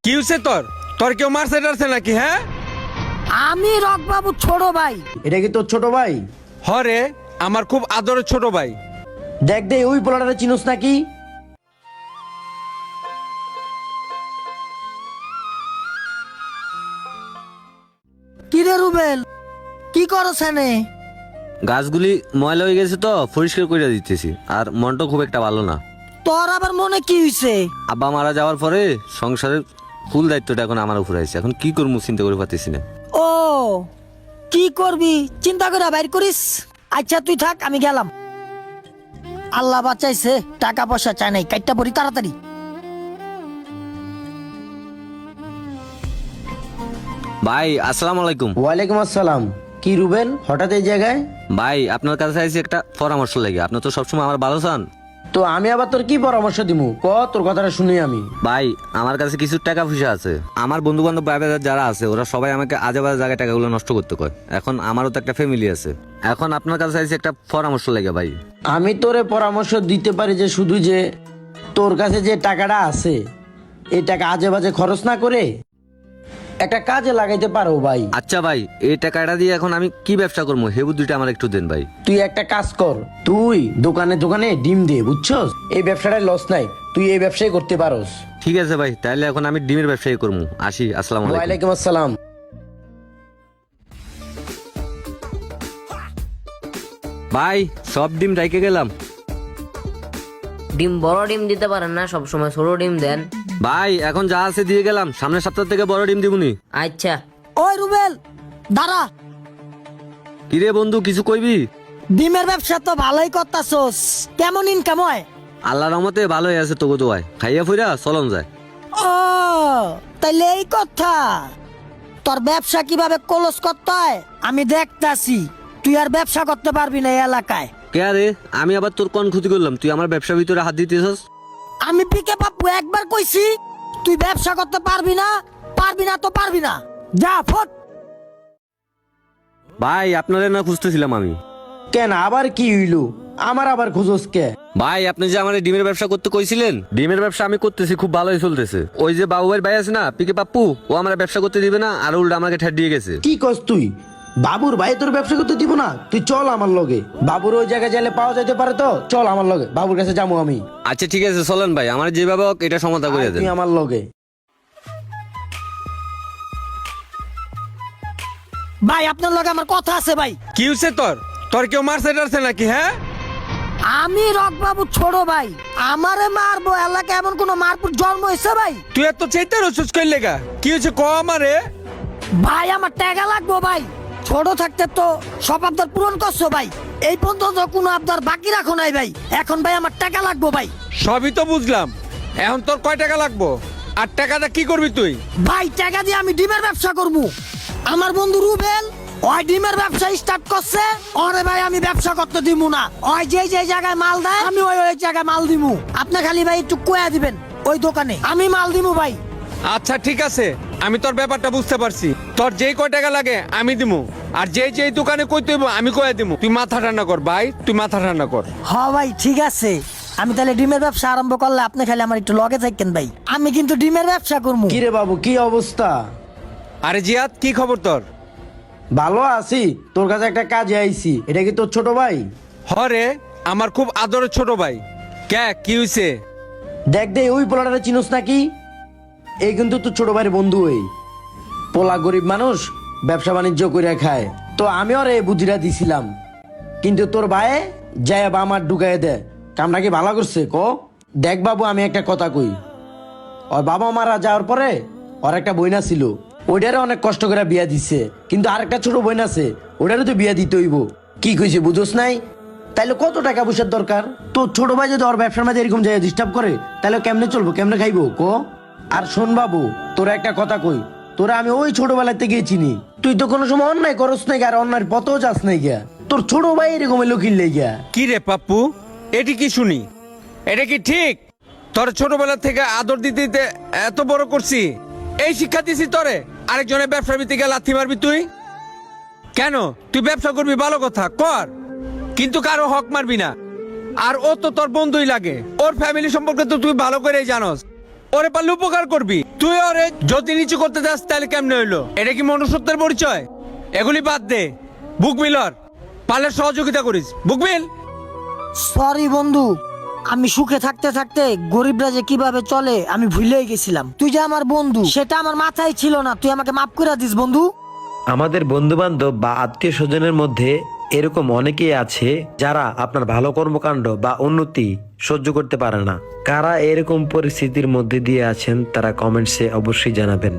কি হয়েছে তোর? তোর কেউ মারছে টারছে নাকি? হ্যাঁ, আমি রকবাবু ছোট ভাই। এটা কি তোর ছোট ভাই? হরে আমার খুব আদরের ছোট ভাই। দেখ দে ওই পোলাটারে চিনোস নাকি? কি রে রুবেল, কি করছেনে? গাছগুলি ময়লা হয়ে গেছে তো পরিষ্কার করে দিতেছি। আর মনটা খুব একটা ভালো না। তোর আবার মনে কি হইছে? আব্বা মারা যাওয়ার পরে সংসারের ফুল দায়িত্বটা এখন আমার উপর আছে। এখন কি করবো চিন্তা করে পারতেছি না। ও কি করবি চিন্তা করে বাইর করিস। আচ্ছা তুই থাক, আমি গেলাম। আল্লাহ বাঁচাইছে, টাকা পয়সা চাই নাই, কাইটটা পড়ি তাড়াতাড়ি। ভাই আসসালামু আলাইকুম। ওয়ালাইকুম আসসালাম। কি রুবেল, হঠাৎ এই জায়গায়? ভাই আপনার কাছে আইছি একটা পরামর্শ লাগে। আপনি তো সবসময় আমার ভালো চান। তো আমি আবার তোর কি পরামর্শ দিমু ক, তোর কথাটা শুনি আমি। ভাই আমার কাছে কিছু টাকা পয়সা আছে। আমার বন্ধু বান্ধব ভাই বাজার যারা আছে ওরা সবাই আমাকে আজে বাজে জায়গায় টাকাগুলো নষ্ট করতে কয়। এখন আমারও তো একটা ফ্যামিলি আছে। এখন আপনার কাছে আইছি একটা পরামর্শ লাগে ভাই। আমি তোরে পরামর্শ দিতে পারি যে শুধু যে তোর কাছে যে টাকাটা আছে এই টাকা আজে বাজে খরচ না করে একটা কাজে লাগাইতে পারো ভাই। আচ্ছা ভাই, এই টাকাটা দিয়ে এখন আমি কি ব্যবসা করবো হে বুদ্ধিটা আমার একটু দেন ভাই। তুই একটা কাজ কর, তুই দোকানে দোকানে ডিম দে, বুঝছস? এই ব্যবসাটায় লস নাই, তুই এই ব্যবসায় করতে পারোস। ঠিক আছে ভাই, তাহলে এখন আমি ডিমের ব্যবসায়ী করবো। আসি, আসসালামু আলাইকুম। ওয়ালাইকুম আসসালাম। ভাই সব ডিম রাইকে গেলাম। ডিম বড় ডিম দিতে পারেন না, সব সময় ছোট ডিম দেন। ভাই এখন যা আছে দিয়ে গেলাম, সামনের সপ্তাহ থেকে বড় ডিম দিবনি। আচ্ছা ওই রুবেল দাঁড়া। কিরে বন্ধু কিছু কইবি? ডিমের ব্যবসা তো ভালোই করতাছস, কেমন ইনকাম হয়? আল্লাহর রহমতে ভালোই আছে তোকে তো ভাই, খাইয়া ফুইরা চলন যায়। ও তাইলে এই কথা। তোর ব্যবসা কিভাবে ক্লোজ করতে হয় আমি দেখতাছি। তুই আর ব্যবসা করতে পারবি না এই এলাকায়। কে আরে, আমি আবার তোর কোন ক্ষতি করলাম? তুই আমার ব্যবসার ভিতরে হাত দিতেছস। আমি পিকে পাপ্পু একবার কইছি তুই ব্যবসা করতে পারবি না, পারবি না তো পারবি না, যা ফট। ভাই আপনারে না খুঁজতেছিলাম আমি। কেন আবার কি হইলো? আমার আবার খুঁজোস কে? ভাই আপনি যে আমার ডিমের ব্যবসা করতে কইছিলেন, ডিমের ব্যবসা আমি করতেছি, খুব ভালোই চলতেছে। ওই যে বাবু ভাই আছে না পিকে পাপ্পু, ও আমার ব্যবসা করতে দিবে না, আর উল্টা আমাকে ঠেট দিয়ে গেছে। কি কস তুই? বাবুর ভাই তোর ব্যবসা করতে দিব না? তুই চল আমার লগে, বাবুর ওই জায়গায় গেলে পাওয়া যেতে পারে, তো চল আমার লগে, বাবুর কাছে যাবো আমি। আচ্ছা ঠিক আছে চলেন ভাই, আমার যেভাবে হোক এটা সমাধান করে আয় দেন। তুই আমার লগে। ভাই আপনার লগে আমার কথা আছে ভাই। কি হয়েছে তোর? তোর কেউ মারছে টারছে নাকি? হ্যাঁ, আমি রকবাবু ছোট ভাই, আমারে মারবো এলাকা এমন কোন মারপুর জন্ম হয়েছে ভাই? তুই এত চাইতে রসুস করলে গা? কি হয়েছে ক আমারে? ভাই আমার টাকা লাগবো ভাই। ছোট থাকতে তো সব আবদার পূরণ করছো ভাই, এই পর্যন্ত কোনো আবদার বাকি রাখো নাই ভাই। এখন ভাই আমার টাকা লাগবো ভাই। সবই তো বুঝলাম, এখন তোর কয় টাকা লাগবো? আর টাকাটা কি করবি তুই? ভাই টাকা দিয়ে আমি ডিমের ব্যবসা করবো। আমার বন্ধু রুবেল ওই ডিমের ব্যবসা স্টার্ট করছে, ওরে ভাই আমি ব্যবসা করতে দিব না। ওই যে যে জায়গায় মাল দেয় আমি ওই ওই জায়গায় মাল দিমু। আপনি খালি ভাই একটু কয়া দিবেন ওই দোকানে আমি মাল দিমু ভাই। আচ্ছা ঠিক আছে, আমি তোর ব্যাপারটা বুঝতে পারছি। তোর যেই কয় টাকা লাগে আমি দিমু, আর যেই দোকানে কই তুই আমি কয়ে দিমু। তুই মাথা ঠান্ডা কর ভাই, তুই মাথা ঠান্ডা কর। হ ভাই ঠিক আছে, আমি তাহলে ডিমের ব্যবসা আরম্ভ করলে আপনি খালি আমার একটু লগে থাকেন ভাই, আমি কিন্তু ডিমের ব্যবসা করবো। কি রে বাবু, কি অবস্থা? আরে জিয়াদ, কি খবর তোর? ভালো আছি, তোর কাছে একটা কাজে আইছি। এটা কি তোর ছোট ভাই? হরে আমার খুব আদরের ছোট ভাই। কে কি হয়েছে? দেখ দে ওই পোলাটারে চিনোস নাকি? এই কিন্তু তোর ছোট ভাইয়ের বন্ধু। ওই পোলা গরিব মানুষ, ব্যবসা বাণিজ্য করে খায়। তো আমি ওর এই বুদ্ধিটা দিছিলাম, কিন্তু তোর ভাই যায় বা আমার ঢুকাই দে। কামটা কি ভালো করছে ক? দেখ বাবু আমি একটা কথা কই, ওর বাবা মারা যাওয়ার পরে ওর একটা বইনা ছিল, ওইটারে অনেক কষ্ট করে বিয়া দিচ্ছে। কিন্তু আরেকটা ছোট বোন আছে, ওইটারে তো বিয়া দিতে হইব। কি কইছে বুঝোস নাই? তাইলে কত টাকা পয়সার দরকার? তোর ছোট ভাই যদি ওর ব্যবসার মাঝে এরকম জায়গায় ডিস্টার্ব করে, তাহলে কেমনে চলবো, কেমনে খাইবো ক? আর শোন বাবু, তোরা একটা কথা কই, তোরা আমি ওই ছোটবেলা থেকে চিনি। তুই তো কোনো সময় অন্যায় করস নাই, আর অন্যায়ের পথেও যাস নাই গিয়া। তোর ছোট ভাই এরকম লক্ষ্মীর লেগিয়া। কি রে পাপ্পু, এটি কি শুনি? এটা কি ঠিক? তোর ছোটবেলা থেকে আদর দিতে দিতে এত বড় করছি, এই শিক্ষা দিছি তোরে, আরেকজনের ব্যবসার ভিত্তিকে লাথি মারবি তুই? কেন? তুই ব্যবসা করবি ভালো কথা কর, কিন্তু কারো হক মারবি না। আর ও তো তোর বন্ধুই লাগে, ওর ফ্যামিলি সম্পর্কে তো তুই ভালো করেই জানোস। ওরে পারলে উপকার করবি, তুই ওরে যদি নিচু করতে যাস তাহলে কেমনে হইলো? এটা কি মনুষ্যত্বের পরিচয়? এগুলি বাদ দে, বুক মিলর পারলে সহযোগিতা করিস, বুকমিল। সরি বন্ধু, আমি সুখে থাকতে থাকতে গরিবরা যে কিভাবে চলে আমি ভুলেই গেছিলাম। তুই যে আমার বন্ধু সেটা আমার মাথায় ছিল না, তুই আমাকে মাফ করে দিস বন্ধু। আমাদের বন্ধু বান্ধব বা আত্মীয় স্বজনের মধ্যে এরকম অনেকেই আছে যারা আপনার ভালো কর্মকাণ্ড বা উন্নতি সহ্য করতে পারে না। কারা এরকম পরিস্থিতির মধ্যে দিয়ে আছেন তারা কমেন্টসে অবশ্যই জানাবেন।